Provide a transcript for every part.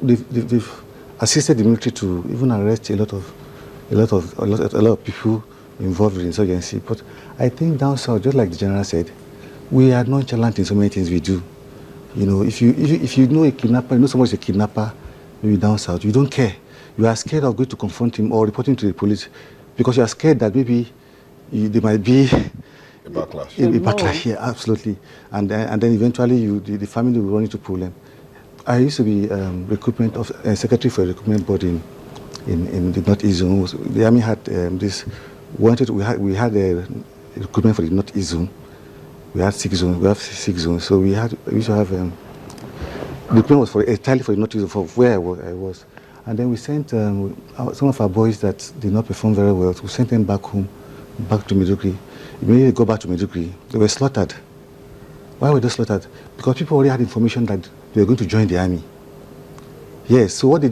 they've assisted the military to even arrest a lot of people involved in insurgency. But I think down south, just like the general said, we are nonchalant in so many things we do. You know, if you know a kidnapper, you know someone is a kidnapper, maybe down south, you don't care. You are scared of going to confront him or reporting to the police because you are scared that maybe there might be a backlash. A backlash, yeah, absolutely. And then eventually the family will run into problem. I used to be recruitment of secretary for a recruitment board in the Northeast Zone. The army had we had a recruitment for the Northeast Zone. We had 6 zones. We have 6 zones. So we used to have the recruitment was entirely for the Northeast Zone, for where I was. And then we sent some of our boys that did not perform very well. So we sent them back home, back to Maiduguri. Immediately they go back to Maiduguri, they were slaughtered. Why were they slaughtered? Because people already had information that they were going to join the army. Yes, so what we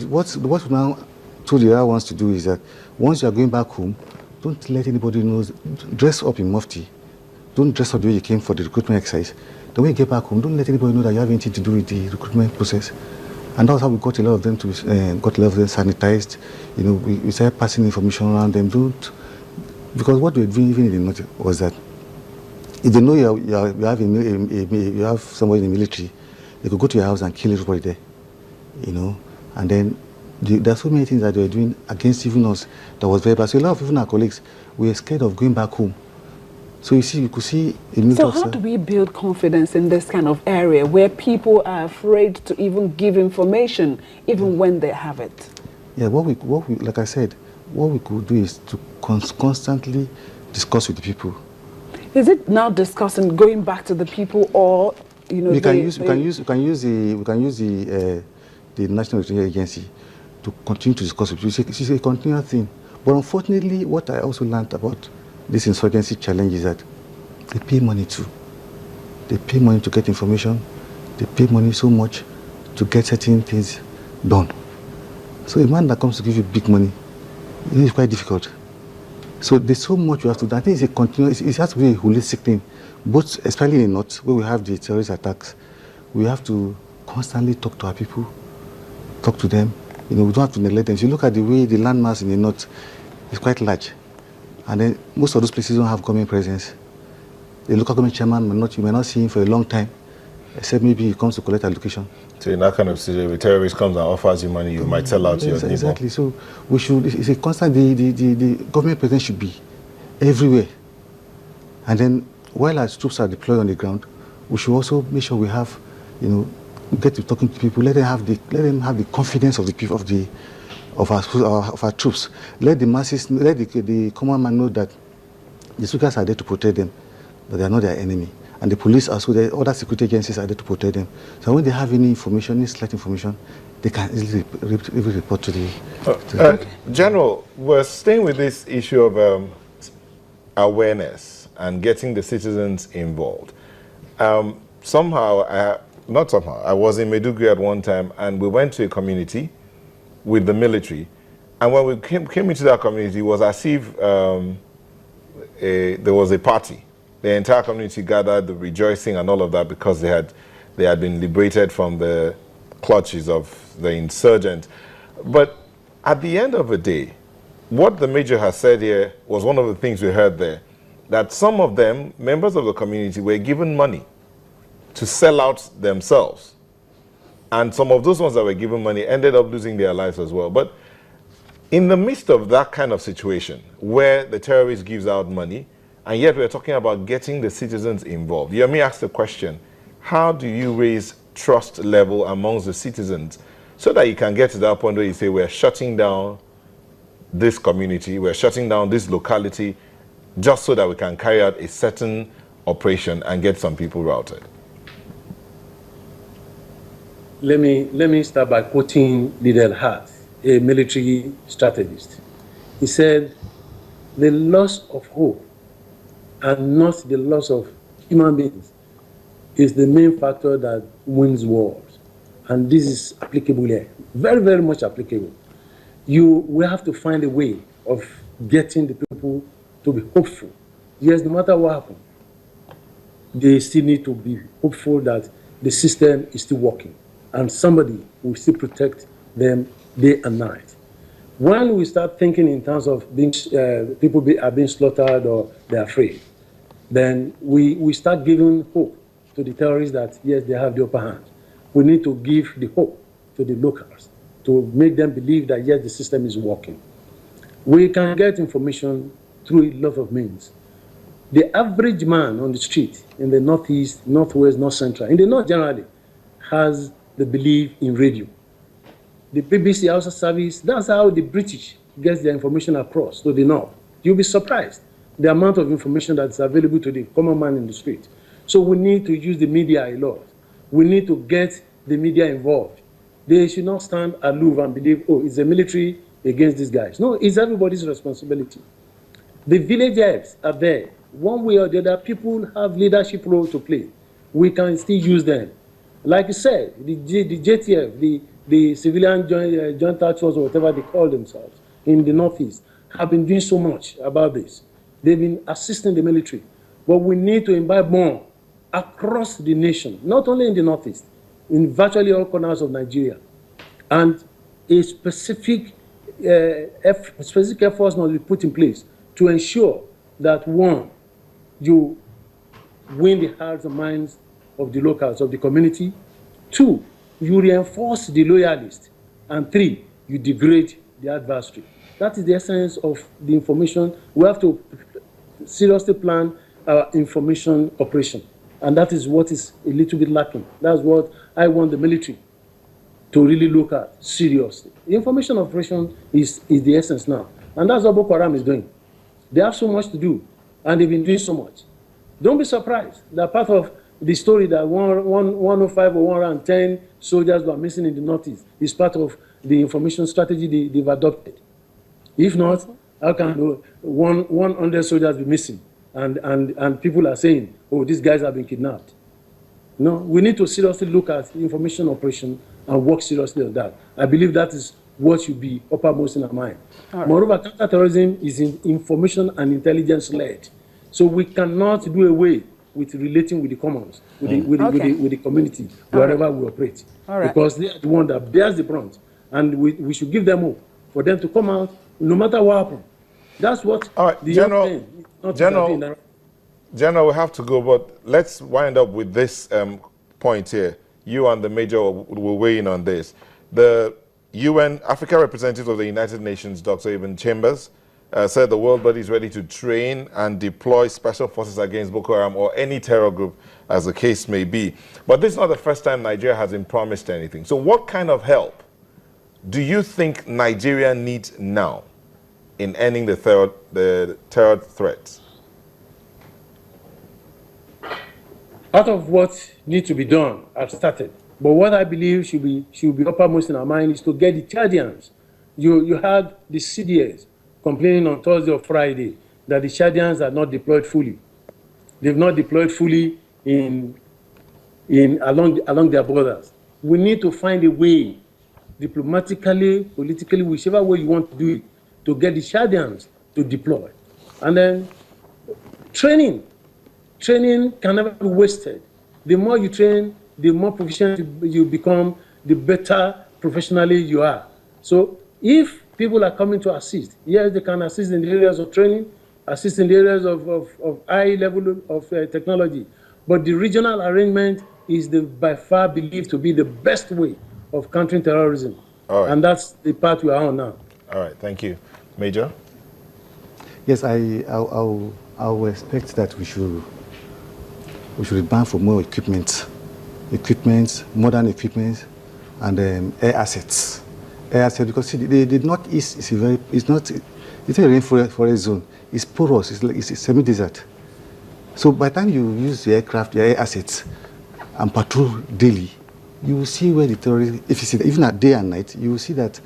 now told the other ones to do is that once you are going back home, don't let anybody know, dress up in mufti. Don't dress up the way you came for the recruitment exercise. The way you get back home, don't let anybody know that you have anything to do with the recruitment process. And that's how we got a lot of them sanitized. You know, we started passing information around them. Because what we were doing even in the north was that if they know you have somebody in the military, they could go to your house and kill everybody there. You know, and then there are so many things that they were doing against even us that was very bad. So a lot of even our colleagues were scared of going back home. So you could see a military So how do we build confidence in this kind of area where people are afraid to even give information, even when they have it? Yeah, what we like I said, what we could do is to constantly discuss with the people. Is it now discussing going back to the people, or you know? We can use the National Security Agency to continue to discuss with people. It's a continuous thing. But unfortunately, what I also learned about this insurgency challenge is that they pay money too. They pay money to get information. They pay money so much to get certain things done. So a man that comes to give you big money, it is quite difficult. So there's so much you have to do. I think it's a continuous, it has to be a holistic thing. Both, especially in the north, where we have the terrorist attacks, we have to constantly talk to our people, talk to them. You know, we don't have to neglect them. If you look at the way the landmass in the north is quite large, and then most of those places don't have government presence. The local government chairman you may not see him for a long time, except maybe he comes to collect allocation. So in that kind of situation, if a terrorist comes and offers you money, you might sell out to your neighbor. Exactly. So we should, it's a constant, the government presence should be everywhere. And then while our troops are deployed on the ground, we should also make sure we have, you know, get to talking to people, let them have the confidence of the people, of our troops. Let the masses, let the common man know that the soldiers are there to protect them, that they are not their enemy. And the police also, the other security agencies are there to protect them. So when they have any information, any slight information, they can easily report to the... General, we're staying with this issue of awareness and getting the citizens involved. Somehow, I was in Maiduguri at one time, and we went to a community with the military. And when we came into that community, it was as if there was a party. The entire community gathered, the rejoicing and all of that, because they had been liberated from the clutches of the insurgent. But at the end of the day, what the Major has said here was one of the things we heard there, that some of them, members of the community, were given money to sell out themselves. And some of those ones that were given money ended up losing their lives as well. But in the midst of that kind of situation, where the terrorist gives out money, and yet we're talking about getting the citizens involved. You may ask the question, how do you raise trust level amongst the citizens so that you can get to that point where you say, we're shutting down this community, we're shutting down this locality, just so that we can carry out a certain operation and get some people routed? Let me start by quoting Liddell Hart, a military strategist. He said, the loss of hope and not the loss of human beings is the main factor that wins wars. And this is applicable here, very, very much applicable. You will have to find a way of getting the people to be hopeful. Yes, no matter what happens, they still need to be hopeful that the system is still working and somebody will still protect them day and night. When we start thinking in terms of being, are being slaughtered or they're afraid, then we start giving hope to the terrorists that, yes, they have the upper hand. We need to give the hope to the locals to make them believe that, yes, the system is working. We can get information through a lot of means. The average man on the street in the Northeast, Northwest, North Central, in the North generally, has the belief in radio. The BBC Hausa service, that's how the British gets their information across to the North. You'll be surprised the amount of information that's available to the common man in the street. So we need to use the media a lot. We need to get the media involved. They should not stand aloof and believe, oh, it's the military against these guys. No, it's everybody's responsibility. The village heads are there. One way or the other, people have leadership role to play. We can still use them. Like you said, the JTF, the Civilian Joint Task Force, or whatever they call themselves, in the Northeast, have been doing so much about this. They've been assisting the military. But we need to imbibe more across the nation, not only in the Northeast, in virtually all corners of Nigeria. And a specific efforts must be put in place to ensure that, one, you win the hearts and minds of the locals, of the community. Two, you reinforce the loyalists. And three, you degrade the adversary. That is the essence of the information. We have to seriously plan our information operation. And that is what is a little bit lacking. That's what I want the military to really look at seriously. The information operation is the essence now. And that's what Boko Haram is doing. They have so much to do, and they've been doing so much. Don't be surprised that part of the story that 105 or 110 soldiers were missing in the Northeast is part of the information strategy they've adopted. If not, how can 100 soldiers be missing? And people are saying, oh, these guys have been kidnapped. No, we need to seriously look at information operation and work seriously on that. I believe that is what should be uppermost in our mind. Right. Moreover, counterterrorism is information and intelligence led. So we cannot do away with relating with the commons, with the community, wherever we operate. Because they are the one that bears the brunt. And we should give them hope for them to come out, no matter what happens. That's what the General, we have to go, but let's wind up with this point here. You and the Major will weigh in on this. The UN Africa representative of the United Nations, Dr. Eben Chambers, said the world body is ready to train and deploy special forces against Boko Haram or any terror group, as the case may be. But this is not the first time Nigeria has been promised anything. So what kind of help do you think Nigeria needs now in ending the terror threats? Part of what needs to be done, I've started. But what I believe should be uppermost in our mind is to get the Chadians. You had the CDS complaining on Thursday or Friday that the Chadians are not deployed fully. They've not deployed fully along their borders. We need to find a way, diplomatically, politically, whichever way you want to do it, to get the Chadians to deploy. And then training. Training can never be wasted. The more you train, the more proficient you become, the better professionally you are. So if people are coming to assist, yes, they can assist in the areas of training, assist in the areas of high level of technology. But the regional arrangement is by far believed to be the best way of countering terrorism. All right. And that's the path we are on now. All right, thank you. Major? Yes, I will expect that we should ban for more equipment, modern equipment, and air assets. Air assets, because see, the Northeast is it's not a rainforest zone. It's porous. It's semi-desert. So by the time you use your aircraft, your air assets, and patrol daily, you will see where the terrorists. If you see that, even at day and night, you will see that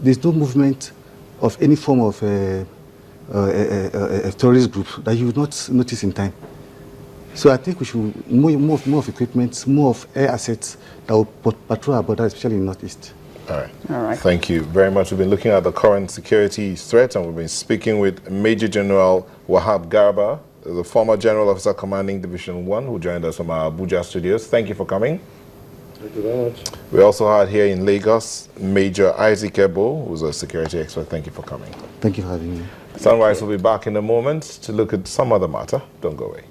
there's no movement of any form of a terrorist group that you would not notice in time. So I think we should more of equipment, more of air assets that will patrol our border, especially in Northeast. All right. Thank you very much. We've been looking at the current security threat, and we've been speaking with Major General Wahab Garba, the former General Officer commanding Division 1, who joined us from our Abuja studios. Thank you for coming. Thank you very much. We also had here in Lagos, Major Isaac Ebo, who's a security expert. Thank you for coming. Thank you for having me. Sunrise will be back in a moment to look at some other matter. Don't go away.